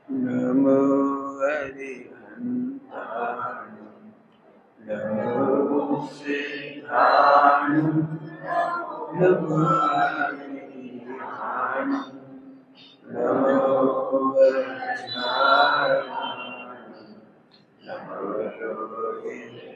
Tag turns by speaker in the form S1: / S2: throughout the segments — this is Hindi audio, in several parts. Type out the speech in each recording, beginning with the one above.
S1: नमो हरिहन्ताय नमो सिद्धाय नमो हरिहन्ताय नमो वज्राय नमो रोहिताय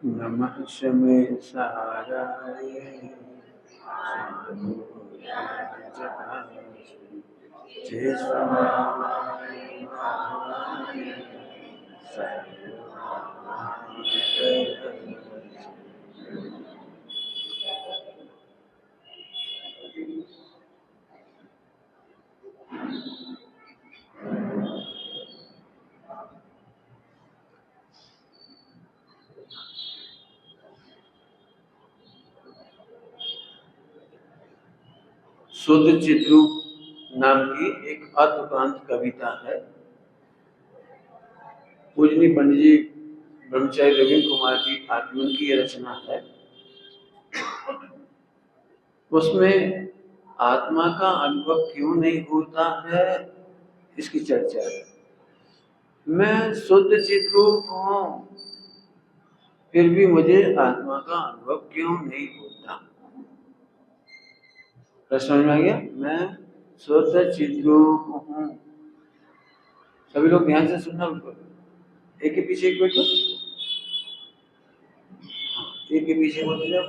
S1: नमः शमेशाराय जय शुद्ध चिद्रूप नाम की एक अद्भुत कविता है। पूजनीय पंडित जी ब्रह्मचारी रविंद्र कुमार जी आत्मन की यह रचना है। उसमें आत्मा का अनुभव क्यों नहीं होता है इसकी चर्चा है। मैं शुद्ध चिद्रूप हूं, फिर भी मुझे आत्मा का अनुभव क्यों नहीं होता। प्रश्न समझ में आ गया? मैं शुद्ध चिद्रूप हूं। सभी लोग ध्यान से सुनना, एक के पीछे एक बैठो, एक के पीछे बोलते जाओ।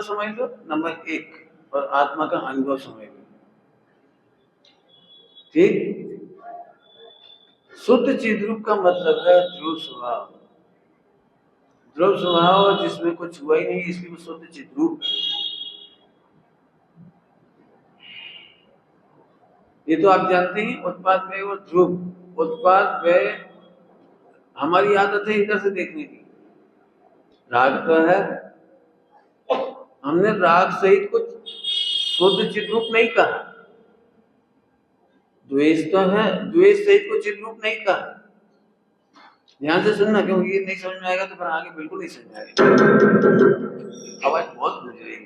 S1: समझ लो नंबर 1 और आत्मा का अनुभव समझ लो। ठीक, शुद्ध चिद्रूप का मतलब है ध्रुव स्वभाव। ध्रुव स्वभाव जिसमें कुछ हुआ ही नहीं, इसलिए वो शुद्ध चिद्रूप है। ये तो आप जानते ही, उत्पाद व्यय और ध्रुव। उत्पाद व्यय हमारी आदत है इधर से देखने की। राग तो है, हमने राग सहित कुछ शुद्ध चिद्रूप नहीं कहा। द्वेष तो है, द्वेष सहित कुछ चिद्रूप नहीं कहा। ध्यान से सुनना, क्योंकि ये नहीं समझ में आएगा तो फिर आगे बिल्कुल नहीं समझ में आएगा। आवाज बहुत गूंज रही है।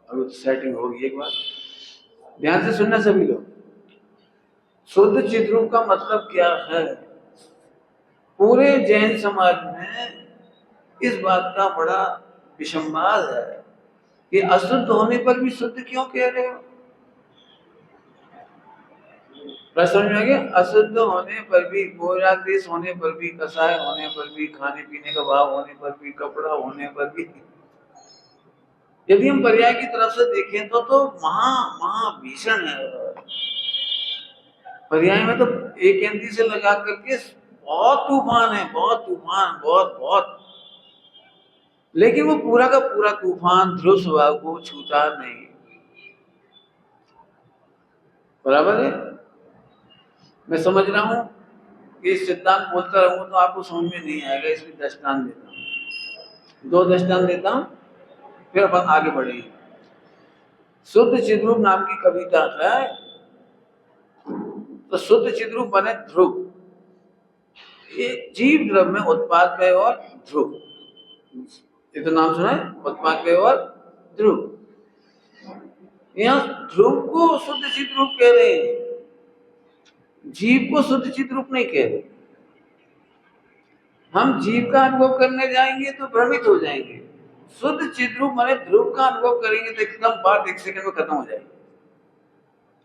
S1: अभी सेटिंग होगी एक बार। ध्यान से सुनना सभी लोग। शुद्ध चिद्रूप का मतलब क्या है? पूरे जैन समाज में इस बात का बड़ा विसंवाद है कि अशुद्ध होने पर भी शुद्ध क्यों कह रहे हो। समझ में आ गया? अशुद्ध होने पर भी, गोरादेश होने पर भी, कसाय होने पर भी, खाने पीने का भाव होने पर भी, कपड़ा होने पर भी, यदि हम पर्याय की तरफ से देखें तो महा भीषण है। पर्याय में तो एक एंटी से लगा करके बहुत तूफान है, बहुत तूफान, बहुत बहुत। लेकिन वो पूरा का पूरा तूफान ध्रुव स्वभाव को छूता नहीं। बराबर है? मैं समझ रहा हूं कि सिद्धांत बोलता रहूं तो आपको समझ में नहीं आएगा, इसलिए दृष्टांत देता हूं। 2 दृष्टांत देता हूं, फिर अपन आगे बढ़ेंगे। शुद्ध चिद्रूप नाम की कविता है। तो शुद्ध चिद्रूप बने ध्रुव। ये जीव द्रव्य में उत्पाद व्यय और ध्रुव, ये तो नाम सुना है, पद्माकेय और ध्रुव। यहाँ ध्रुव को शुद्ध चित रूप कह रहे हैं, जीव को शुद्ध चित रूप नहीं कह रहे। हम जीव का अनुभव करने जाएंगे तो भ्रमित हो जाएंगे, शुद्ध चित रूप माने ध्रुव का अनुभव करेंगे तो एकदम बात 1 सेकंड में खत्म हो जाएगी।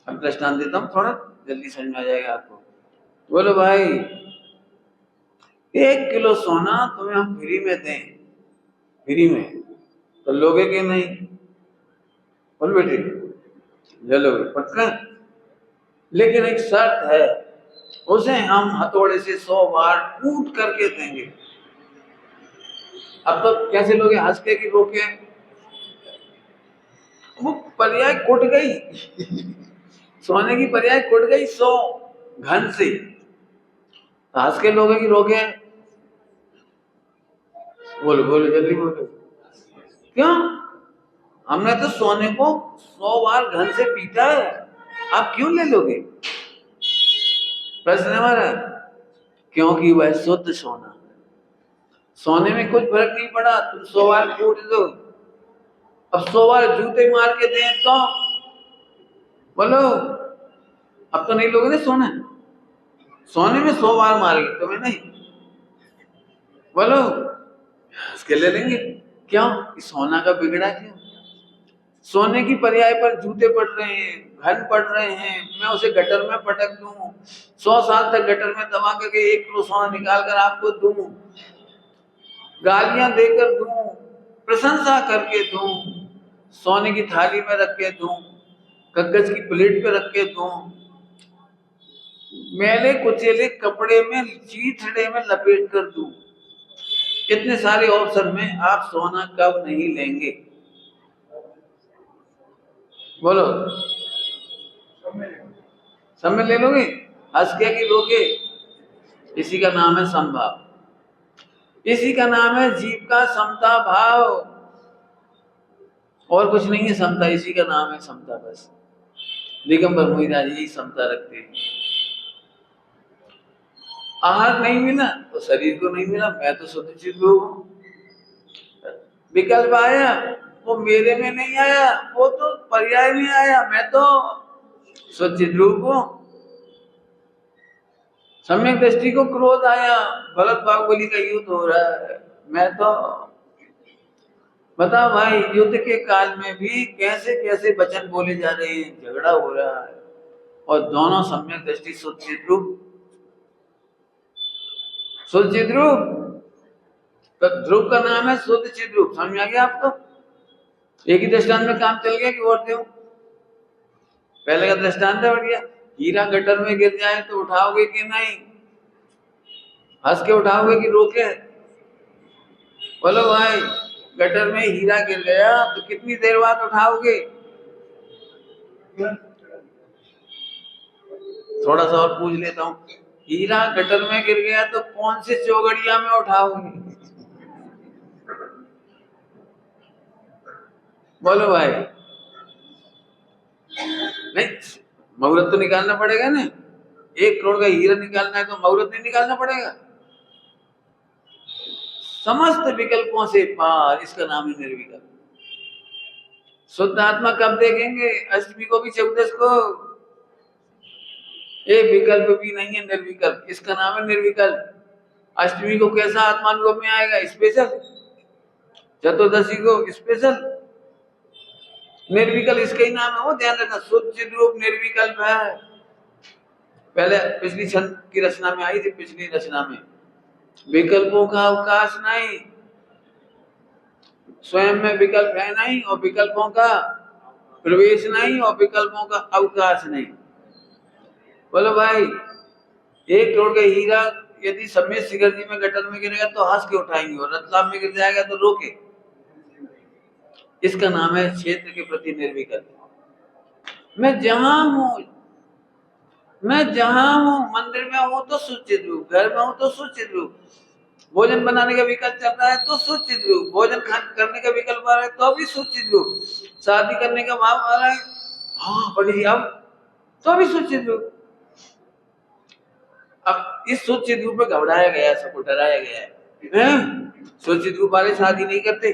S1: अब दृष्टांत देता हूँ, थोड़ा जल्दी समझ में आ जाएगा आपको। बोलो भाई 1 किलो सोना तुम्हें हम फ्री में दें, फ्री में, तो लोगे कि नहीं? बोल बेटे ले लोगे पक्का, लेकिन एक शर्त है, उसे हम हथौड़े से 100 बार कूट करके देंगे। अब तो कैसे लोगे, हंस के कि रो के? वो पर्याय कुट गई सोने की पर्याय कुट गई 100 घन से, हंस के लोगे कि रो के? बोलो बोलो जल्दी बोलो। क्यों? हमने तो सोने को 100 बार घन से पीटा है, आप क्यों ले लोगे? प्रश्न हमारा, क्योंकि वह शुद्ध सोना, सोने में कुछ फर्क नहीं पड़ा, तुम 100 बार कूट दो। अब 100 बार जूते मार के दें तो बोलो, अब तो नहीं लोगे ना सोना, सोने में 100 बार मारेंगे तुम्हें नहीं, बोलो उसके ले लेंगे। क्यों? सोना का बिगड़ा क्यों? सोने की पर्याय पर जूते पड़ रहे हैं, घन पड़ रहे हैं, मैं उसे गटर में पटक दूं, 100 साल तक गटर में दबा करके 1 किलो सोना निकाल कर आपको दूं, गालियां देकर दूं, प्रशंसा करके दूं, सोने की थाली में रख के दूं, कागज की प्लेट पे रख के दूं, मैले कुचेले कपड़े में चीथड़े में लपेट कर दूं, इतने सारे ऑप्शन में आप सोना कब नहीं लेंगे? बोलो सब में ले लोगे, हंस के कि रो के? इसी का नाम है समभाव, इसी का नाम है जीव का समता भाव, और कुछ नहीं है समता, इसी का नाम है समता। बस दिगंबर मोहिदास यही समता रखते हैं। आहार नहीं मिला तो शरीर को नहीं मिला, मैं तो शुद्ध चित रूप हूं। विकल्प आया वो मेरे में नहीं आया, वो तो पर्याय में आया, मैं तो शुद्ध चित रूप हूं। सम्यक दृष्टि को क्रोध आया, भरत बाहुबली का युद्ध हो रहा है, मैं तो, बताओ भाई युद्ध के काल में भी कैसे कैसे वचन बोले जा रहे हैं, झगड़ा हो रहा है, और दोनों सम्यक दृष्टि शुद्ध चित रूप, शुद्ध चित रूप। तो ध्रुव का नाम है शुद्ध चित रूप, समझ आ गया आपको? एक ही दृष्टांत में काम चल गया कि और दो? पहले का दृष्टांत है बढ़िया, हीरा गटर में गिर जाए तो उठाओगे कि नहीं? हंस के उठाओगे कि रो के? बोलो भाई गटर में हीरा गिर गया तो कितनी देर बाद उठाओगे? थोड़ा सा और पूछ लेता हूँ, हीरा गटर में गिर गया तो कौन से चौगड़िया में उठाओगे? बोलो भाई। नहीं, मुहूर्त तो निकालना पड़ेगा ना, 1 करोड़ का हीरा निकालना है तो मुहूर्त नहीं निकालना पड़ेगा? समस्त विकल्पों से पार, इसका नाम है निर्विकल्प। शुद्ध आत्मा कब देखेंगे? अष्टमी को भी 14 को। एक विकल्प भी नहीं है, निर्विकल्प, इसका नाम है निर्विकल्प। अष्टमी को कैसा आत्मानुभव में आएगा? स्पेशल। चतुर्दशी को स्पेशल। निर्विकल्प इसका ही नाम है, वो ध्यान रखना, शुद्ध चित रूप निर्विकल्प है। पहले पिछली छंद की रचना में आई थी, पिछली रचना में विकल्पों का अवकाश नहीं, स्वयं में विकल्प है नहीं, और विकल्पों का प्रवेश नहीं, और विकल्पों का अवकाश नहीं। बोलो भाई 1 करोड़ का हीरा यदि समेत शिखर जी में गटर में गिरेगा तो हंस के उठाएंगे, और रतलाम में गिर जाएगा तो रो के। इसका नाम है क्षेत्र के प्रति निर्विकल्प। मैं जहां हूं, मंदिर में हूं तो सुचित रूप, घर में हूं तो सुचित रूप, भोजन बनाने का विकल्प चल रहा है तो सुचित रूप, भोजन करने का विकल्प आ रहा है तो भी सुचित रूप, शादी करने का भाव आ रहा है, हाँ बड़ी अब तो भी सुचित रूप। अब इस सुचित रूप में घबराया गया, सबको डराया गया है, स्वचित रूप वाले शादी नहीं करते।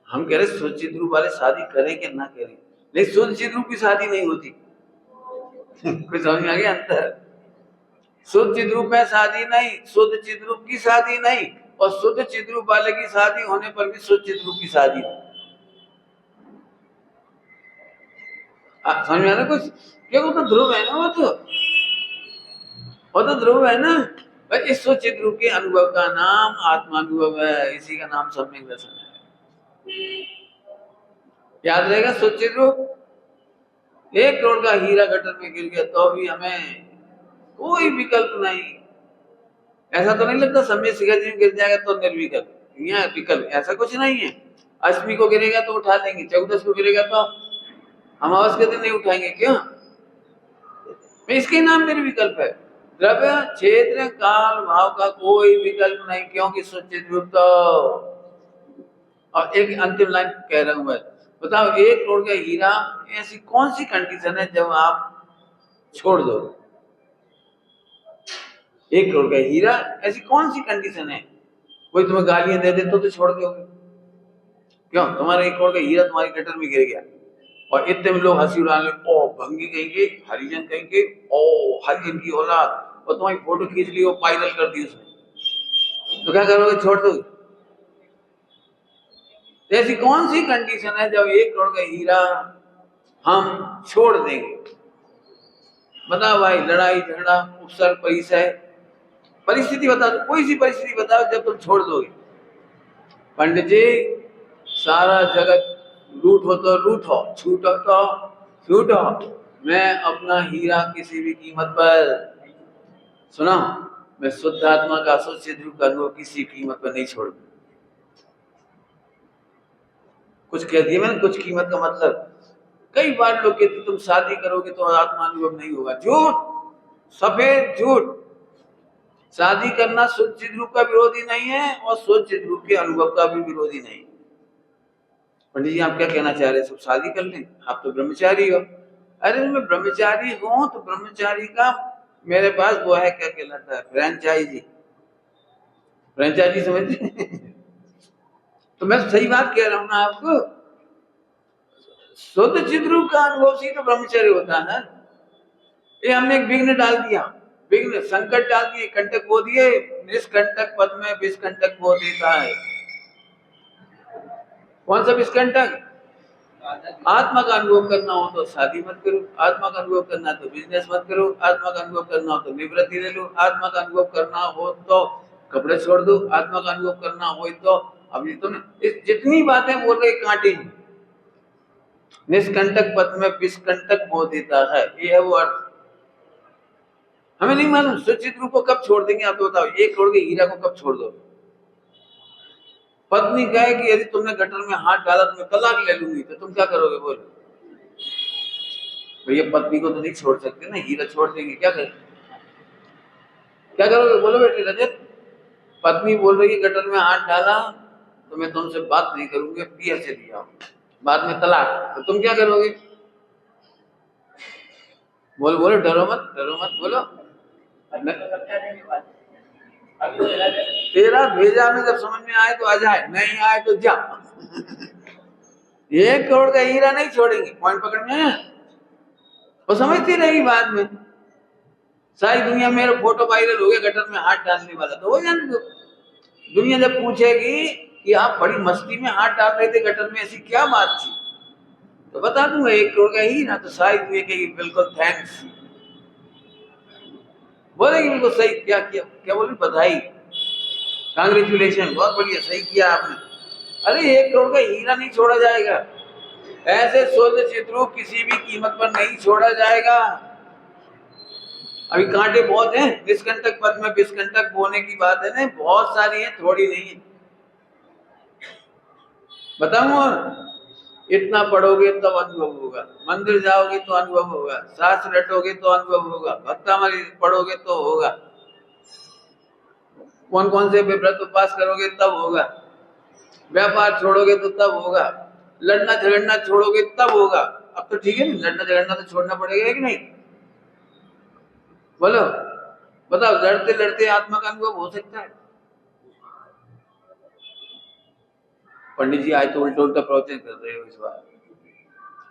S1: हम कह रहे स्वचित रूप वाले शादी करें कि ना करें, लेकिन स्वचित रूप की शादी नहीं होती। कुछ समझ में आ गया अंतर? शुद्ध चिद्रूप में शादी नहीं, शुद्ध चिद्रूप की शादी नहीं, और शुद्ध चिद्रूप वाले की शादी होने पर भी शुद्ध चिद्रूप की शादी नहीं। समझ में आ रहा कुछ? क्या वो तो ध्रुव है ना, वो तो ध्रुव है ना। इस शुद्ध चिद्रूप के अनुभव का नाम आत्मानुभव है, इसी का नाम सम्यक दर्शन है। याद रहेगा, शुद्ध चिद्रूप 1 करोड़ का हीरा गटर में गिर गया तो भी हमें कोई विकल्प नहीं। ऐसा तो नहीं लगता समय शिखर जी में गिर जाएगा तो निर्विकल्प, यहाँ विकल्प ऐसा कुछ नहीं है। अष्टमी को गिरेगा तो उठा लेंगे, चौदस को गिरेगा तो अमावस के दिन नहीं उठाएंगे, क्यों? इसके नाम निर्विकल्प है। द्रव्य क्षेत्र काल भाव का कोई विकल्प नहीं, क्योंकि सुचित रूप तो। और एक अंतिम लाइन कह रहा हूं मैं, बताओ 1 करोड़ का हीरा ऐसी कौन सी कंडीशन है जब आप छोड़ दो? 1 करोड़ का हीरा ऐसी कौन सी कंडीशन है? कोई तुम्हें गालियां दे दे तो छोड़ दोगे? क्यों? तुम्हारा 1 करोड़ का हीरा तुम्हारे गटर में गिर गया और इतने में लोग हंसी उड़ा ले, ओ भंगी कहेंगे, हरिजन कहेंगे, ओ हरिजन की औलाद, और तुम्हारी फोटो खींच ली और वायरल कर दी उसने, तो क्या करोगे? छोड़ दोगे? ऐसी कौन सी कंडीशन है जब 1 करोड़ का हीरा हम छोड़ देंगे? बताओ भाई, लड़ाई झगड़ा उपसर्ग परिचय परिस्थिति बता दो, कोई सी परिस्थिति बताओ जब तुम छोड़ दोगे। पंडित जी, सारा जगत लूटो तो लूटो, छूटो तो छूटो, मैं अपना हीरा किसी भी कीमत पर, सुना, मैं शुद्ध आत्मा का शुद्ध रूप का अनुभव किसी कीमत पर नहीं छोड़। कुछ कह दिया मैंने, कुछ कीमत का मतलब। कई बार लोग कहते तुम शादी करोगे तो आत्मानुभव नहीं होगा। झूठ, सफेद झूठ। शादी करना शुद्ध चिद रूप का विरोधी नहीं है और शुद्ध चिद रूप के अनुभव का भी विरोधी नहीं। पंडित जी, आप क्या कहना चाह रहे हैं? सब शादी कर लें, आप तो ब्रह्मचारी हो। अरे मैं ब्रह्मचारी हूं तो ब्रह्मचारी का मेरे पास वो है, क्या कहलाता है, फ्रेंचाइजी। फ्रेंचाइजी समझते? तो मैं सही बात कह रहा हूं ना आपको। शुद्ध चिद रूप का अनुभव से तो ब्रह्मचर्य होता है। ये हमने एक विघ्न डाल दिया, विघ्न संकट डाल दिए, कंटक बो दिए, निष्कंटक पद में विष्कंटक बो देता है। कौन सा विष्कंटक? आत्मा का अनुभव करना हो तो शादी मत करो, आत्मा का अनुभव करना तो बिजनेस मत करो, आत्मा का अनुभव करना हो तो निवृत्ति ले लो, आत्मा का अनुभव करना हो तो कपड़े छोड़ दो, आत्मा का अनुभव करना हो तो अभी तुमने जितनी बातें बोल रहे कांटे हैं। निष्कंटक पद में विष्कंटक बो देता है, ये है वो अर्थ। हमें नहीं मालूम सुचित रूप को कब छोड़ देंगे, आप तो बताओ। 1 करोड़ के हीरा को कब छोड़ दो? पत्नी कहे कि यदि तुमने गटर में हाथ डाला तो मैं तलाक ले लूंगी, तो तुम क्या करोगे? बोलो भैया, पत्नी को तो नहीं छोड़ सकते ना, हीरा छोड़ देंगे, क्या करें? क्या करोगे? बोलो बेटी रजत, पत्नी बोल रही है गटर में हाथ डाला तो मैं तुमसे बात नहीं करूंगी, पिया से दिया, बाद में तलाक, तो तुम क्या करोगे? बोलो बोलो, डरो मत, डरो मत, बोलो। तेरा भेजा में जब समझ में आए तो आ जाए, नहीं आए तो जा। 1 करोड़ का हीरा नहीं छोड़ेंगे, पॉइंट पकड़ में है? वो समझती रहेगी बाद में। सारी दुनिया मेरा फोटो वायरल हो गया गटर में हाथ डालने वाला, तो हो जाने दो। दुनिया जब पूछेगी कि आप बड़ी मस्ती में हाथ डाल रहे थे गटर में, ऐसी क्या बात थी, तो बता दूंगा 1 करोड़ का हीरा, तो सारी दुनिया कहेगी बिल्कुल थैंक्स, बोलेगी बिल्कुल सही, क्या क्या क्या बोली, बधाई, कांग्रेचुलेशन, बहुत बढ़िया, सही किया आपने। अरे 1 करोड़ का हीरा नहीं छोड़ा जाएगा, ऐसे शुद्ध चिद्रूप किसी भी कीमत पर नहीं छोड़ा जाएगा। अभी कांटे बहुत हैं, निष्कंटक पद में विष्कंटक बोने की बात है ना, बहुत सारी है, थोड़ी नहीं है। बताऊं, इतना पढ़ोगे तब अनुभव होगा, मंदिर जाओगे तो अनुभव होगा, शास्त्र रटोगे तो अनुभव होगा, भक्तामृत पढ़ोगे तो होगा, कौन कौन से व्रत उपवास करोगे तब होगा, व्यापार छोड़ोगे तो तब होगा, लड़ना झगड़ना छोड़ोगे तब होगा। अब तो ठीक है ना, लड़ना झगड़ना तो छोड़ना पड़ेगा कि नहीं? बोलो बताओ, लड़ते लड़ते आत्मा का अनुभव हो सकता है? पंडित जी आज तो उल्टा उल्टा प्रवचन कर रहे हो इस बार।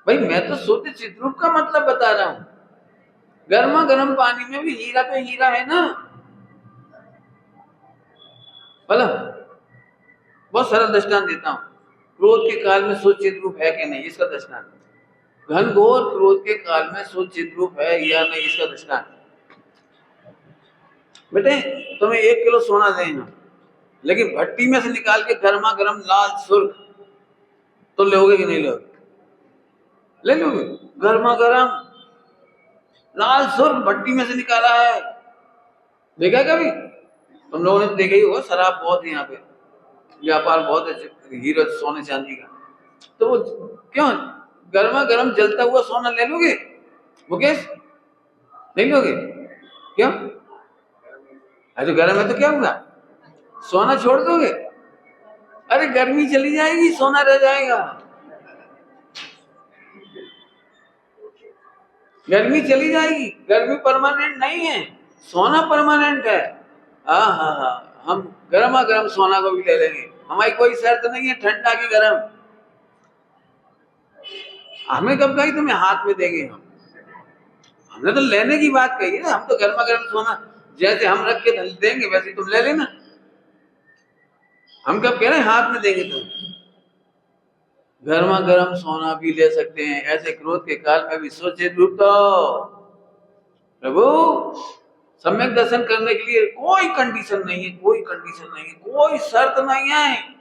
S1: भाई मैं तो शुद्ध चिद्रूप का मतलब बता रहा हूं। गर्मा गर्म पानी में भी हीरा पे हीरा है ना। बोला बहुत सरल दृष्टांत देता हूं। क्रोध के काल में शुद्ध चिद्रूप है कि नहीं, इसका दृष्टांत। घनघोर क्रोध के काल में शुद्ध चिद्रूप है या नहीं, इसका दृष्टांत। बेटे तुम्हें 1 किलो सोना देना, लेकिन भट्टी में से निकाल के गर्मा गर्म लाल सुर्ख तो लोगे कि नहीं लोगे? ले लोगे। गर्मा गर्म लाल सुर्ख भट्टी में से निकाला है, देखा कभी? तुम लोगों ने तो देखा ही होगा, शराब बहुत है यहाँ पे, व्यापार बहुत है हीरो सोने चांदी का। तो वो क्यों गर्मा गर्म जलता हुआ सोना ले लोगे मुकेश? नहीं लोगे क्यों? अरे गर्म है तो क्या होगा, सोना छोड़ दोगे? अरे गर्मी चली जाएगी, सोना रह जाएगा। गर्मी चली जाएगी, गर्मी परमानेंट नहीं है, सोना परमानेंट है। हाँ, हम गर्मा गर्म सोना को भी ले लेंगे, हमारी कोई शर्त नहीं है ठंडा की गर्म। हमें कब कही तुम्हें हाथ में देंगे? हमने तो लेने की बात कही है ना। हम तो गर्मा गर्म सोना जैसे हम रख के देंगे वैसे तुम ले लेना। हम कब कह रहे हैं हाथ में देंगे तुम? गर्मा गर्म सोना भी ले सकते हैं। ऐसे क्रोध के काल में भी सोचे रूप तो प्रभु सम्यक दर्शन करने के लिए कोई कंडीशन नहीं है, कोई कंडीशन नहीं है, कोई शर्त नहीं है।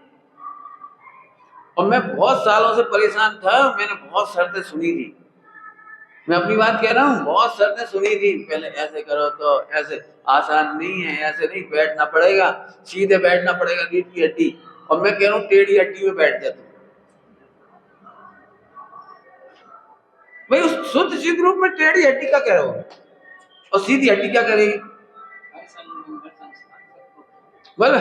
S1: और मैं बहुत सालों से परेशान था, मैंने बहुत शर्तें सुनी थी। मैं अपनी बात कह रहा हूँ, बहुत शर्तें सुनी थी। पहले ऐसे करो तो ऐसे, आसान नहीं है, ऐसे नहीं, बैठना पड़ेगा, सीधे बैठना पड़ेगा रीढ़ की हड्डी। और मैं कह रहा हूँ टेढ़ी हड्डी में बैठ जाता। भाई उस शुद्ध सिद्ध रूप में टेढ़ी हड्डी का कह रहा हूँ, और सीधी हड्डी क्या करेगी? बोल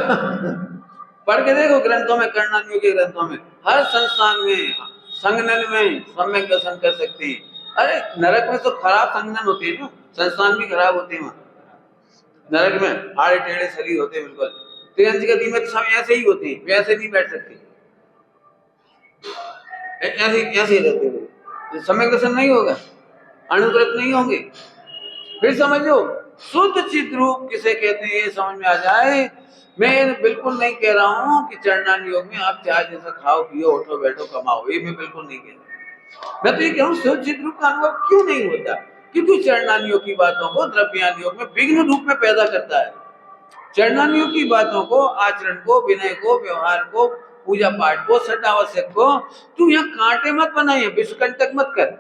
S1: पढ़ के देखो ग्रंथों में, कर्णानियों के ग्रंथों में, हर संस्थान में संगनन में सम्यक दर्शन कर सकते हैं। अरे नरक में तो खराब संगनन होते हैं ना, संस्थान भी खराब होते हैं। वहां नरक में आड़े टेढ़े शरीर होते हैं बिल्कुल। त्रियंश गति में तो सब ऐसे ही होते हैं, वैसे नहीं बैठ सकते, ऐसे ऐसे रहते हैं। तो सम्यक दर्शन नहीं होगा, अनुग्रत नहीं होंगे। फिर समझो शुद्ध चित्त रूप किसे कहते हैं, ये समझ में आ जाए। मैं बिल्कुल नहीं कह रहा हूं कि चरणान योग में आप चाहे जैसा खाओ पियो उठो बैठो कमाओ, ये मैं बिल्कुल नहीं कह रहा। मैं तो ये कह रहा हूं शुद्ध चित्त रूप का अनुभव क्यों नहीं होता? क्योंकि चरणान योग की बातों को द्रव्यान योग में विघ्न रूप में पैदा करता है। चरणान योग की बातों को, आचरण को, विनय को, व्यवहार को, पूजा पाठ को, सदावश्यक को तू यहाँ कांटे मत बनाइए, विषकंटक मत कर।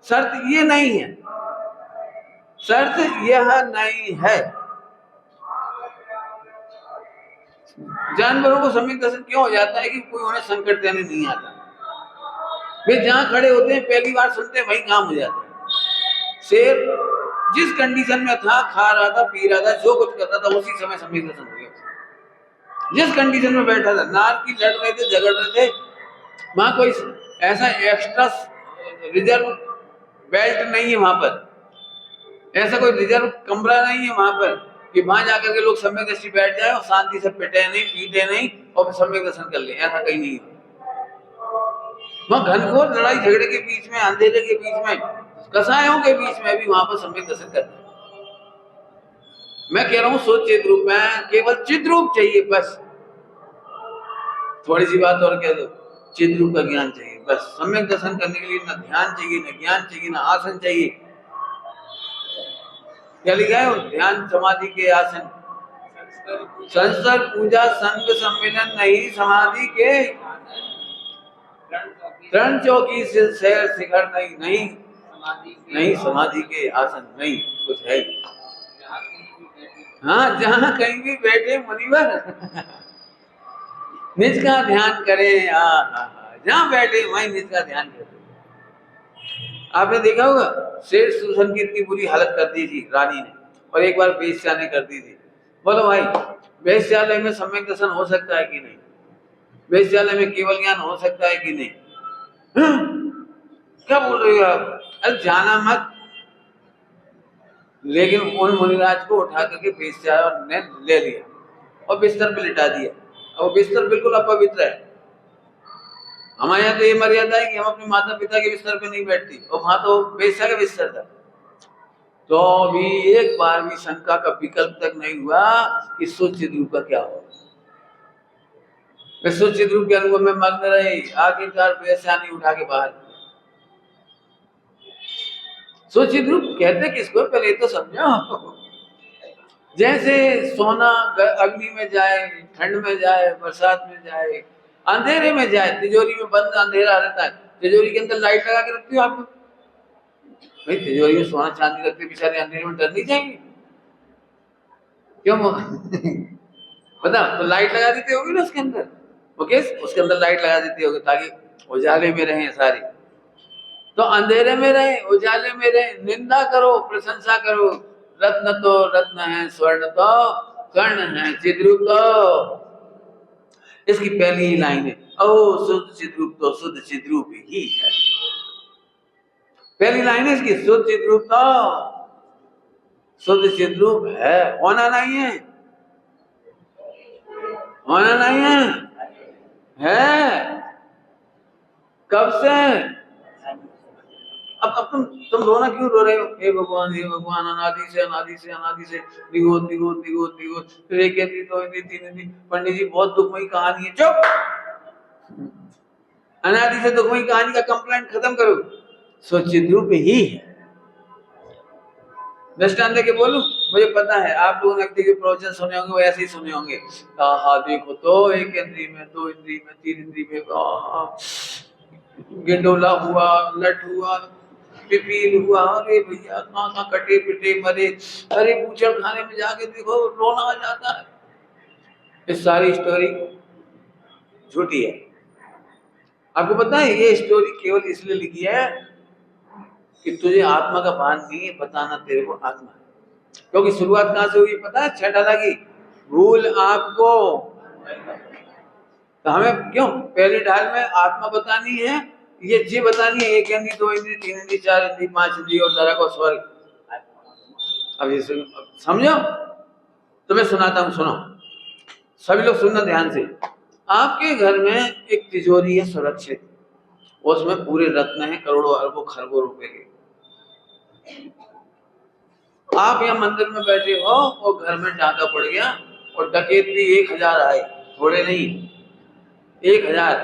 S1: शर्त ये नहीं है, शर्त यह नहीं है। जानवरों को सम्यक दर्शन क्यों हो जाता है कि कोई उन्हें संकट देने नहीं आता। वे जहां खड़े होते हैं पहली बार सुनते हैं वही काम हो जाता है। शेर जिस कंडीशन में था, खा रहा था, पी रहा था, जो कुछ कर रहा था, उसी समय सम्यक दर्शन हो गया। जिस कंडीशन में बैठा था, नार की लड़ रहे थे, झगड़ रहे थे, वहां कोई ऐसा एक्स्ट्रा रिजर्व बेल्ट नहीं है, वहां पर ऐसा कोई रिजर्व कमरा नहीं है वहां पर कि वहां जाकर के लोग सम्यक दृष्टि बैठ जाए और शांति से पिटे नहीं, पीटे नहीं और फिर सम्यक दर्शन कर ले। ऐसा कहीं नहीं है। वहां घनघोर लड़ाई झगड़े के बीच में, अंधेरे के बीच में, कसायों के बीच में भी वहां पर सम्यक दर्शन करते हैं। मैं कह रहा हूं सोच चित रूप में केवल चित रूप चाहिए बस। थोड़ी सी बात और कह दो, चित रूप का ज्ञान चाहिए बस। सम्यक दर्शन करने के लिए ना ध्यान चाहिए, ना ज्ञान चाहिए, ना आसन चाहिए। क्या लिखा है? ध्यान समाधि के आसन, संस्कार पूजा संग सम्मिलन नहीं, समाधि के रण चौकी से शहर शिखर नहीं, नहीं समाधि के आसन नहीं, कुछ है। हाँ जहाँ कहीं भी बैठे मुनिवर निज का ध्यान करे। जहाँ बैठे वहीं निज का ध्यान करे। आपने देखा होगा शेर सुसन की इतनी बुरी हालत कर दी थी रानी ने, और एक बार वेश्या ने कर दी थी। बोलो भाई वेश्यालय में सम्यक दर्शन हो सकता है कि नहीं? वेश्यालय में केवल ज्ञान हो सकता है कि नहीं? क्या बोल रहे हो आप? अरे जाना मत। लेकिन उन मुनिराज को उठा करके वेश्या ने ले लिया और बिस्तर पे लिटा दिया। और बिस्तर बिल्कुल अपवित्र है, हमारे यहाँ तो ये मर्यादा है कि हम अपने माता पिता के बिस्तर पे नहीं बैठती, और वहां तो बेशा का बिस्तर था, तो भी एक बार भी शंका का विकल्प तक नहीं हुआ कि सूचित रूप का क्या हो। सूचित रूप के अनुभव में मग्न रहे, आखिरकार बेसानी उठा के बाहर। सूचित रूप कहते किसको, पहले तो समझो। जैसे सोना अग्नि में जाए, ठंड में जाए, बरसात में जाए, अंधेरे में जाए, तिजोरी में बंद अंधेरा रहता है, तिजोरी के अंदर लाइट लगा के रखती हो आप लोग? भाई तिजोरी में सोना चांदी रखते बेचारे अंधेरे में डर नहीं जाएंगे? क्यों? पता, तो लाइट लगा देते होगी ना उसके अंदर, ओके, उसके अंदर लाइट लगा देते होगे ताकि उजाले में रहे सारे। तो अंधेरे में रहे, उजाले में रहे, निंदा करो, प्रशंसा करो, रत्न तो रत्न है, स्वर्ण तो स्वर्ण है, चिद्रूप तो। इसकी पहली ही लाइन है, ओ शुद्ध चिद्रूप तो शुद्ध चिद्रूप ही है। पहली लाइन है इसकी, शुद्ध चिद्रूप तो शुद्ध चिद्रूप है, होना नहीं है, होना नहीं है कब से? अब तुम रोना क्यों रो रहे हो? हे भगवान, अनादि से दिगो दिगो दिगो दिगो, फिर एक दिन, दो दिन, तीन दिन। पंडित जी बहुत दुखमयी कहानी है। चुप! अनादि से दुखमयी कहानी का कंप्लेंट खत्म करो, सूचित रूप ही है। दृष्टांत देके बोलूं, मुझे पता है आप लोगों ने जो प्रवचन सुने होंगे वो ऐसे ही सुने होंगे। देखो तो एक इंद्री में, दो इंद्री में, तीन इंद्री में, गिंडोला हुआ, लट हुआ, पिपील हुआ, अरे भैया कहाँ कटे पिटे मरे, अरे बूचड़ खाने में जाके देखो रोना आ जाता है। इस सारी स्टोरी झूठी है। आपको पता है ये स्टोरी केवल इसलिए लिखी है कि तुझे आत्मा का भान नहीं है, बताना तेरे को आत्मा है। क्योंकि शुरुआत कहां से हुई पता है? छठा की भूल आपको। तो हमें क्यों पहली ढाल में आत्मा बतानी है, ये जी बतानी है, एक इंद्री, दो इंद्री, तीन इंद्री, चार इंद्री, पांच इंद्री और नरक और स्वर्ग। अब ये समझो, तुम्हें सुनाता हूं, सुनो सभी लोग, सुनना ध्यान से। आपके घर में एक तिजोरी है सुरक्षित, उसमें पूरे रत्न है, करोड़ों अरबों खरबों रुपए के। आप यहाँ मंदिर में बैठे हो और घर में डाका पड़ गया और डकैत भी 1000 आए, थोड़े नहीं 1000,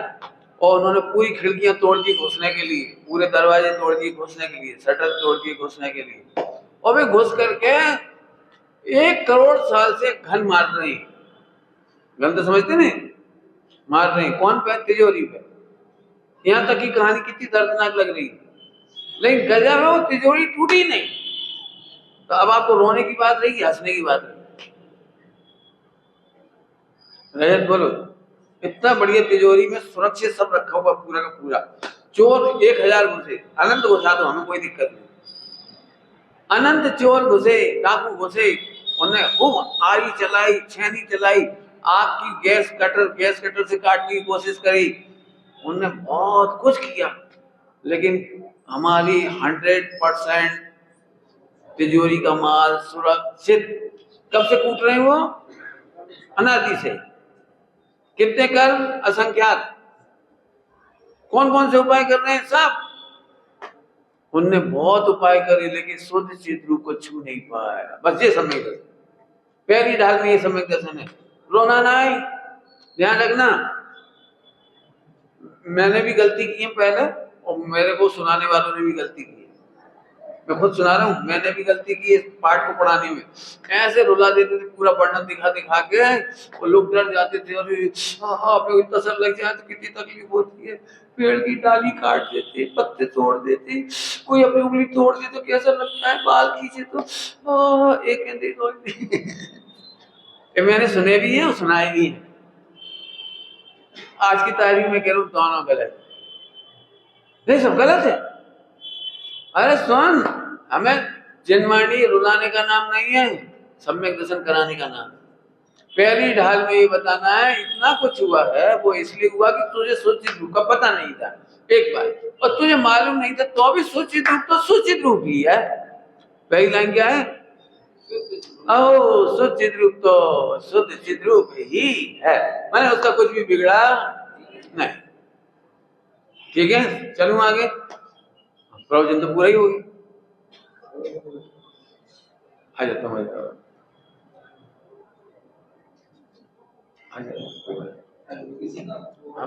S1: और उन्होंने पूरी खिड़कियां तोड़ दी घुसने के लिए, पूरे दरवाजे तोड़ दिए घुसने के लिए, शटर तोड़ दिए घुसने के लिए, और वे घुस करके 1 करोड़ साल से घन मार रहे हैं। घन तो समझते नहीं, मार रहे हैं कौन पे? तिजोरी पे। यहाँ तक की कहानी कितनी दर्दनाक लग रही है, लेकिन गजब है वो तिजोरी टूटी नहीं। तो अब आपको रोने की बात रही, हंसने की बात रही? रजत बोलो, इतना बढ़िया तिजोरी में सुरक्षित सब रखा हुआ पूरा का पूरा। चोर 1000 घुसे, अनंत घुसा दो, हमें कोई दिक्कत नहीं। अनंत चोर घुसे, डाकू घुसे, उन्हें खूब आरी चलाई, छेनी चलाई, आग की गैस कटर से काटने की कोशिश करी, उन्होंने बहुत कुछ किया, लेकिन हमारी 100% तिजोरी का माल सुरक्षित। कब से कूट रहे हैं वो? अनादि से। कितने कर्म? असंख्यात। कौन कौन से उपाय कर रहे हैं? सब। उनने बहुत उपाय करे, लेकिन शुद्ध चित रूप को छू नहीं पाया। बस ये समय दर्शन, पहली ढाल में ये समय दर्शन है। रोना नहीं, ध्यान रखना। मैंने भी गलती की है पहले, और मेरे को सुनाने वालों ने भी गलती की है। मैं खुद सुना रहा हूँ, मैंने भी गलती की है पाठ को पढ़ाने में। ऐसे रुला देते थे पूरा वर्णन दिखा दिखा के, और लोग डर जाते थे, और अपने इतना सब लग जाए तो कितनी तकलीफ होती है। पेड़ की डाली काट देते, पत्ते तोड़ देते, कोई अपनी उंगली तोड़ दे तो कैसा लगता है, बाल खींचे तो एक इंद्री दो इंद्री। मैंने सुने भी है और सुनाए भी है। आज की तारीख में कह रहा हूँ दोनों गलत नहीं, सब गलत है। अरे सुन, हमें जिनवाणी रुलाने का नाम नहीं है, सम्यक दर्शन कराने का नाम। पहली ढाल में ये बताना है इतना कुछ हुआ है, वो इसलिए हुआ कि तुझे सूचित रूप का पता नहीं था एक बार, और तुझे मालूम नहीं था तो भी सूचित रूप तो सूचित रूप ही है। पहली लाइन क्या है? ओ सूचित रूप तो शुद्ध चित रूप ही है, मैंने उसका कुछ भी बिगड़ा नहीं। ठीक है, चलूं आगे। प्रवचन तो पूरा ही हो गया। आ जाता हूँ, आ जाता हूँ। हाँ,